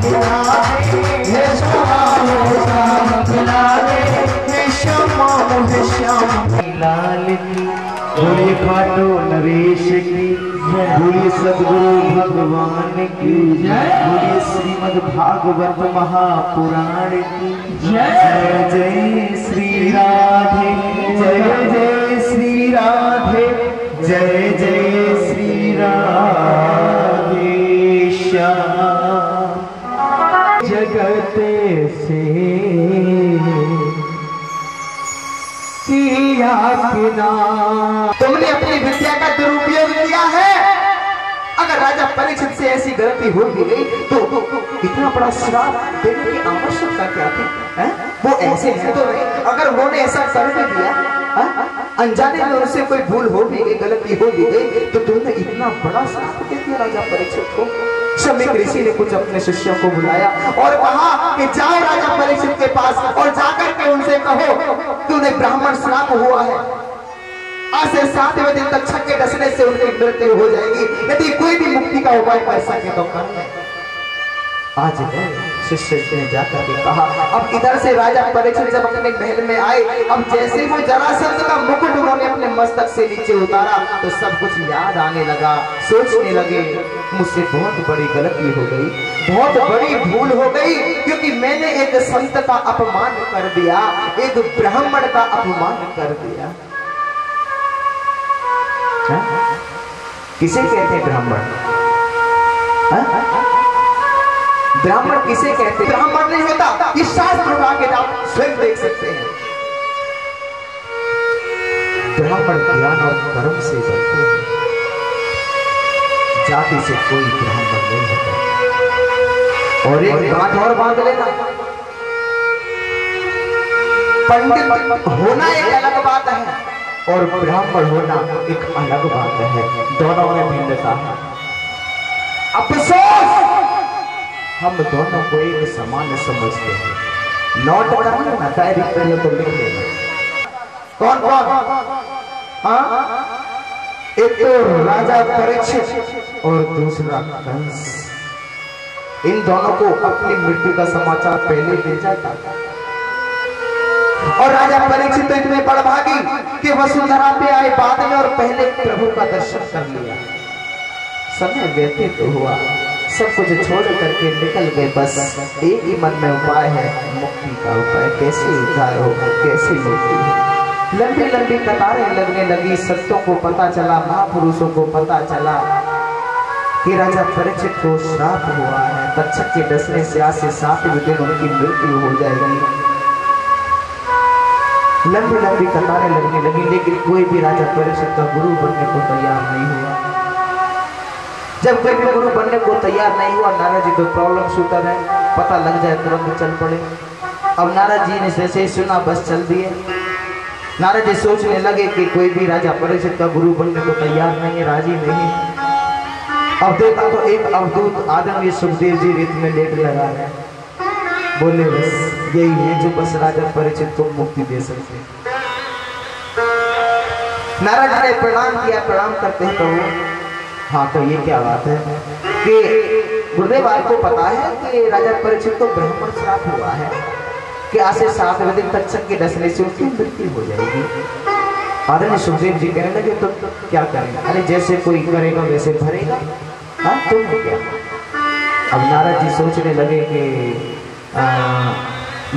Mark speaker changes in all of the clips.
Speaker 1: खिला दे, हे श्यामा मुझे श्याम खिला दे, हे श्यामा मुझे श्याम लाल की। बोलिए खाटू नरेश की, बोलिए सद्गुरु भगवान की, बोलिए श्रीमद् भागवत महापुराण की जय। जय श्री राधे, जय जय श्री राधे, जय जय श्री राधे श्याम। जगत से किया किनारा, तुमने अपनी विद्या का दुरुपयोग किया है। अगर राजा परीक्षित से ऐसी गलती हो भी गई तो इतना बड़ा श्राप देने की आवश्यकता क्या थी? वो ऐसे है तो नहीं, अगर उन्होंने ऐसा कर भी दिया, अनजाने में उनसे कोई भूल हो भी गई, गलती हो भी गई, तो तुमने इतना बड़ा श्राप दे दिया राजा परीक्षित को। शमीक ऋषि ने कुछ अपने शिष्यों को बुलाया और कहा कि जाओ राजा परीक्षित के पास और जाकर के उनसे कहो कि उन्हें ब्राह्मण श्राप हुआ है, आज से 7वें दिन तक छक्के डसने से उनकी मृत्यु हो जाएगी, यदि कोई भी मुक्ति का उपाय कर सके तो कर ले। आज शिष्य ने जाकर के कहा। अब इधर से राजा परीक्षित जब अपने महल में आए, अब जैसे वो जरासंध का मुकुट उन्होंने अपने मस्तक से नीचे उतारा तो सब कुछ याद आने लगा। सोचने लगे मुझसे बहुत बड़ी गलती हो गई, बहुत बड़ी भूल हो गई, क्योंकि मैंने एक संत का अपमान कर दिया, एक ब्राह्मण का अपमान कर दिया। किसे कहते हैं ब्राह्मण? ब्राह्मण किसे कहते हैं? ब्राह्मण नहीं होता, इस शास्त्र उठा के आप स्वयं देख सकते हैं। ब्राह्मण ज्ञान और कर्म से बनते हैं, जाति से कोई ब्राह्मण नहीं होता। और एक बात और बांध लेना, पंडित होना एक अलग बात है और ब्राह्मण होना एक अलग बात है, दोनों में भिन्नता है। अफसोस हम दोनों को एक समान समझते हैं। नोट करना, डायरी पे तो लिख लेना। कौन कौन? हाँ, एक तो राजा परीक्षित और दूसरा कंस। इन दोनों को अपनी मृत्यु का समाचार पहले मिल जाता और राजा परीक्षित तो इतने बड़भागी कि वसुंधरा पे आए बाद में और पहले प्रभु का दर्शन कर लिया। समय व्यतीत तो हुआ, सब कुछ छोड़ करके निकल गए, बस एक ही मन में उपाय है, मुक्ति का उपाय। कैसे उद्धार हो, कैसे मुक्ति हो। लंबी लंबी कतारें लगने लगी, संतों को पता चला, महापुरुषों को पता चला कि राजा परीक्षित को श्राप हुआ है, तक्षक के डसने से आज से 7वें दिन उनकी मृत्यु हो जाएगी। लंबी लंबी कतारें लगने लगी, लेकिन कोई भी राजा परीक्षित का गुरु बनने को तैयार नहीं हुआ। जब कोई भी गुरु बनने को तैयार नहीं हुआ, नारद जी तो प्रॉब्लम शूटर है, पता लग जाए तुरंत चल पड़े। अब नारद जी ने जैसे ही सुना बस चल दिए। नारद जी सोचने लगे कि कोई भी राजा परीक्षित का गुरु बनने को तैयार नहीं है, राजी नहीं। अब देखा तो एक अवधूत आदमी सुखदेव जी रेत में लेट लगा है। बोले बस यही है जो बस राजा परीक्षित को मुक्ति दे सकते। नारद जी ने प्रणाम किया, प्रणाम करते हैं तो हाँ, तो ये क्या बात है कि गुरुदेव आपको पता है कि राजा परीक्षित को ब्राह्मण श्राप हुआ है कि आज से 7वें दिन तक्षक के डसने से उसकी मृत्यु हो जाएगी। आदरणीय सुखदेव जी कहने लगे तो क्या करें? अरे जैसे कोई करेगा वैसे भरेगा, हाँ तुम क्या? अब नारद जी सोचने लगे कि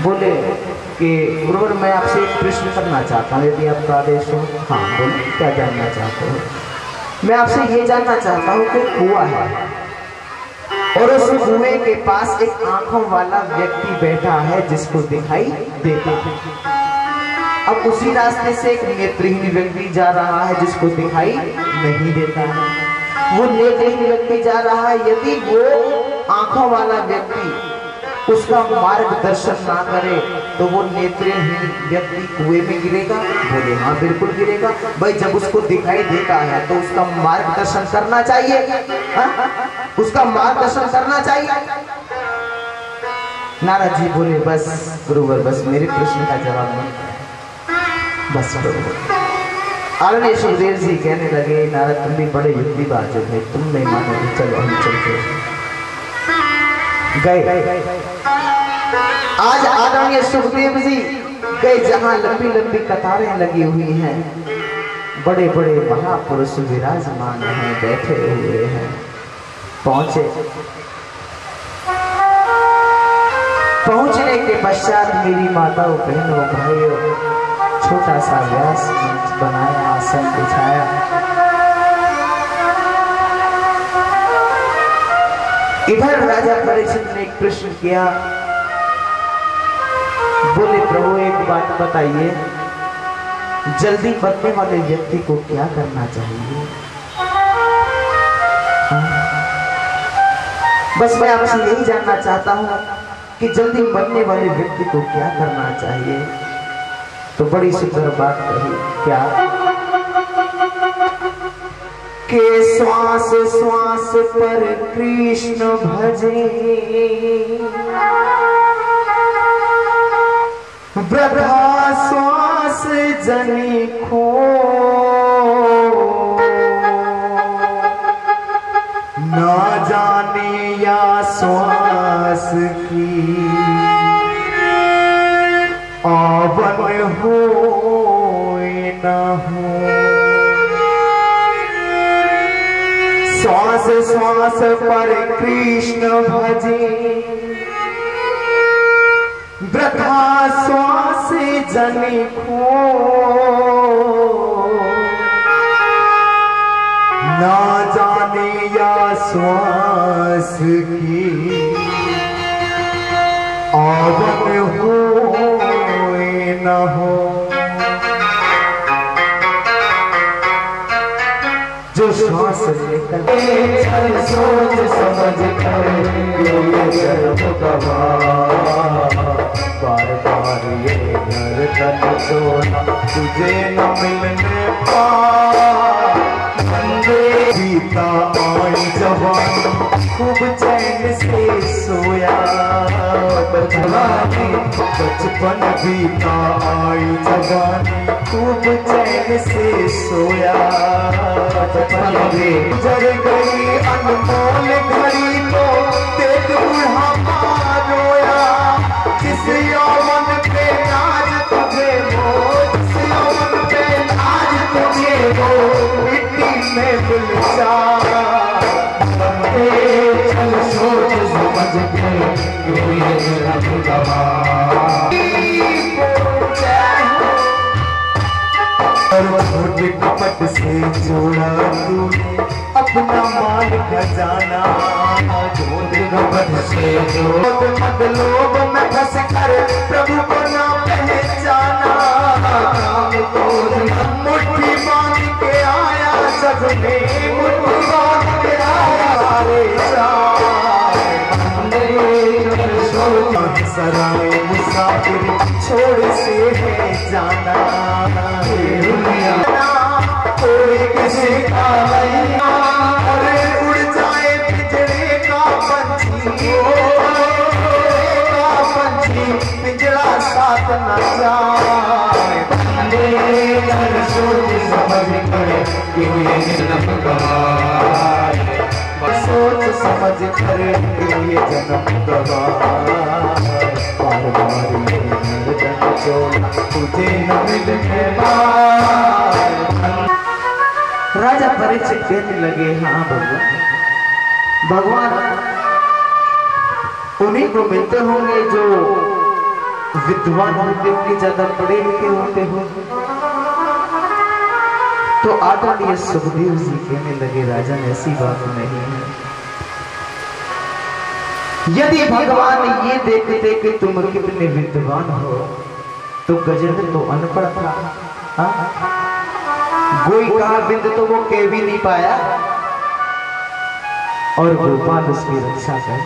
Speaker 1: बोले कि गुरुवर मैं आपसे एक प्रश्न करना चाहता हूँ, यदि आपका आदेश हो। हाँ बोले, क्या जानना चाहते हो? मैं आपसे ये जानना चाहता हूँ कि कुआं है और उस कुएं के पास एक आंखों वाला व्यक्ति बैठा है जिसको दिखाई देते थे। अब उसी रास्ते से एक नेत्रहीन व्यक्ति जा रहा है जिसको दिखाई नहीं देता है। वो नेत्रहीन व्यक्ति जा रहा है, यदि वो आंखों वाला व्यक्ति उसका मार्गदर्शन ना करे तो वो नेत्रहीन व्यक्ति कुएं में गिरेगा। बोले हाँ बिल्कुल गिरेगा। भाई जब उसको दिखाई देता है तो उसका मार्गदर्शन करना चाहिए, हा? उसका मार्गदर्शन करना चाहिए। नारद जी बोले बस गुरुवर बस मेरे प्रश्न का जवाब नहीं, बस आदरणीय सुखदेव जी कहने लगे नारद तुम भी बड़े युक्तिबाज हो, तुम नहीं मानोगे, चलो हम चलते हैं। गए। आज आदरणीय सुखदेव जी गए जहां लंबी लंबी कतारें लगी हुई हैं, बड़े बड़े महापुरुष विराजमान हैं, बैठे हुए हैं। पहुंचने के पश्चात मेरी माताओं बहनों भाइयों छोटा सा व्यास मंच बनाया, आसन बिछाया। इधर राजा परीक्षित ने एक प्रश्न किया, बोले प्रभु एक बात बताइए, जल्दी बढ़ने वाले व्यक्ति को क्या करना चाहिए? बस मैं आपसे यही जानना चाहता हूं कि जल्दी मरने वाले व्यक्ति को क्या करना चाहिए? तो बड़ी सुंदर बात कही, क्या के श्वास श्वास पर कृष्ण भजे, वृथा श्वास जनी खो, ना जाने या श्वास की आवन हो न हो। श्वास श्वास पर कृष्ण भजे, वृथा श्वास जनी खो, ना जाने या श्वास की आवन हो न हो। जो श्वास लेकर सोच समझ कर बार बार ये घर तन सोना तुझे न मिलने बीता आई जवानी खूब चैन से सोया, बचपन बीता आई जवानी खूब चैन से सोया। गुजर गई अनमोल घड़ी तो देख बुढ़ापा रोया, जिस यौवन पे नाज तुझे हो, जिस यौवन पे नाज तुझे हो, मिट्टी में मिल जा। चल सोच समझ के छोटे कपट से जोड़ा तूने अपना माल खजाना, छोटे कपट से मत लोभ में फंस कर प्रभु को ना पहचाना। मुट्ठी बांध के आया जग में, मुट्ठी बांध के आया सराय मुसाफिर छोड़ से है जाना, कोई किसी का नहीं अरे उड़ जाए पिंजरे का पंछी, पिंजरा साथ न जाए। सोच समझ कर सोच समझ कर ये जन्म गवाए, बार बार ये नर्तन छोड़ तुझे न मिलने पाए। राजा परीक्षित कहने लगे, हाँ भगवान उन्हीं को मिलते होंगे जो विद्वान होते होंगे, ज्यादा पढ़े लिखे होते होंगे। तो आदरणीय सुखदेव जी कहने लगे, राजन ऐसी बात नहीं है। यदि भगवान ये देखते कि तुम कितने विद्वान हो तो गजेंद्र तो अनपढ़ था, कोई कहा बिंद तो वो कह भी नहीं पाया, और गोपाल उसकी रक्षा कर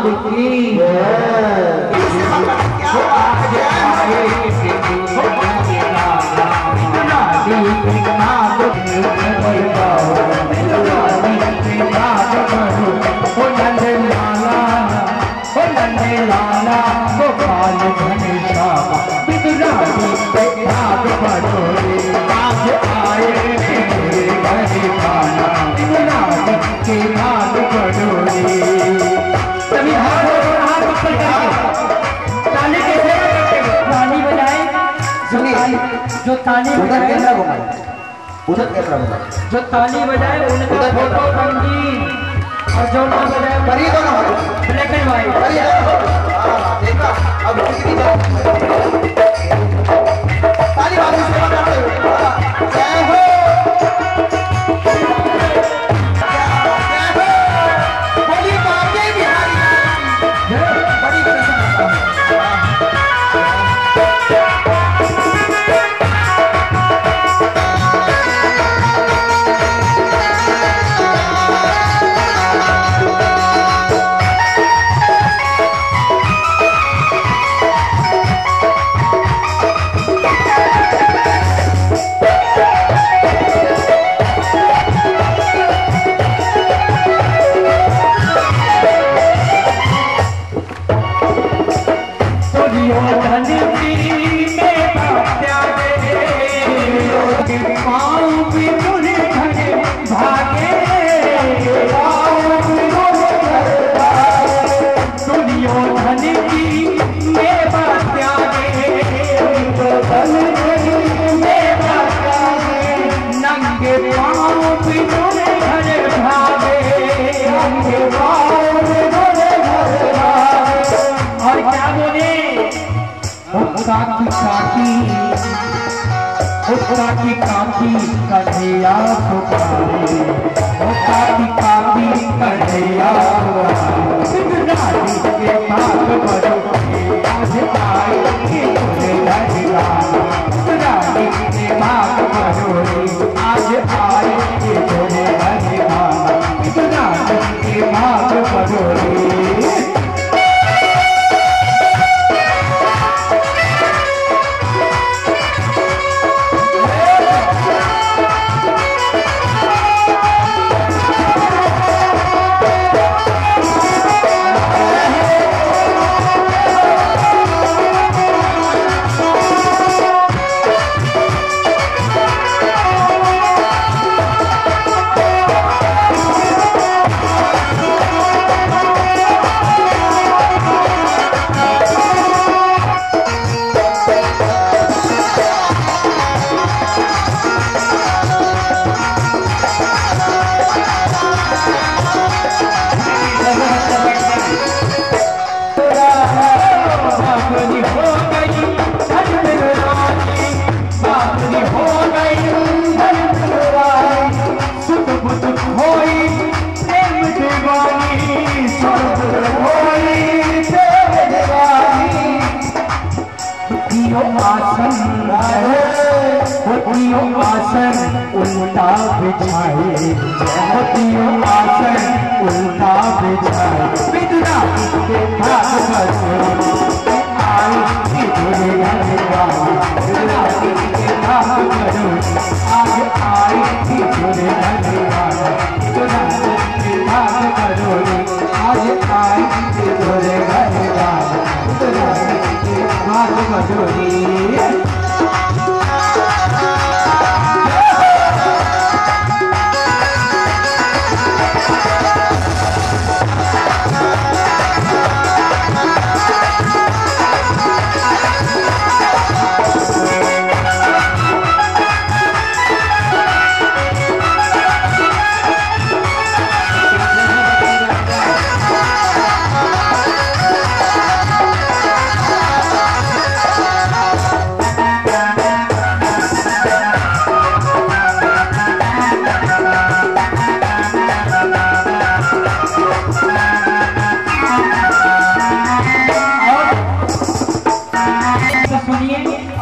Speaker 2: की लाला गोपाल घनश्याम बिदुरानी के भाग बड़ोरे आज आए मेरे घर खाना बिदुरानी के भाग बड़ोरे। सभी हाथ ऊपर करके ताली कैसे करते हो? ताली बजाए जो ताली बजाए
Speaker 1: उधर कैमरा घुमाए
Speaker 2: जो ताली बजाए उनका फोटो रंगीन और जो ना बजाए
Speaker 1: करिए तो ना
Speaker 2: ब्लैक एंड व्हाइट।
Speaker 1: देखा अब ताली बात सेवा करते हुए जय हो बोली बाके बिहारी बड़ी प्रसन्नता काकी काकी कन्हैया पुकारे काकी काकी कन्हैया बिदुरानी के भाग बड़ोरे आज आए मेरे घर बिदुरानी के भाग बड़ोरे आज आए मेरे घर बिदुरानी के भाग बड़ोरे। आसन उल्टा बिछाए आसन उल्टा बिछाए बिदुरानी के भाग बड़ोरे आए मेरे घर बिदुरानी के भाग बड़ोरे आज आए मेरे घर बिदुरानी के भाग बड़ोरे आज आए मेरे घर बिदुरानी के भाग बड़ोरे।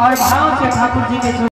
Speaker 1: और भाव से ठाकुर जी के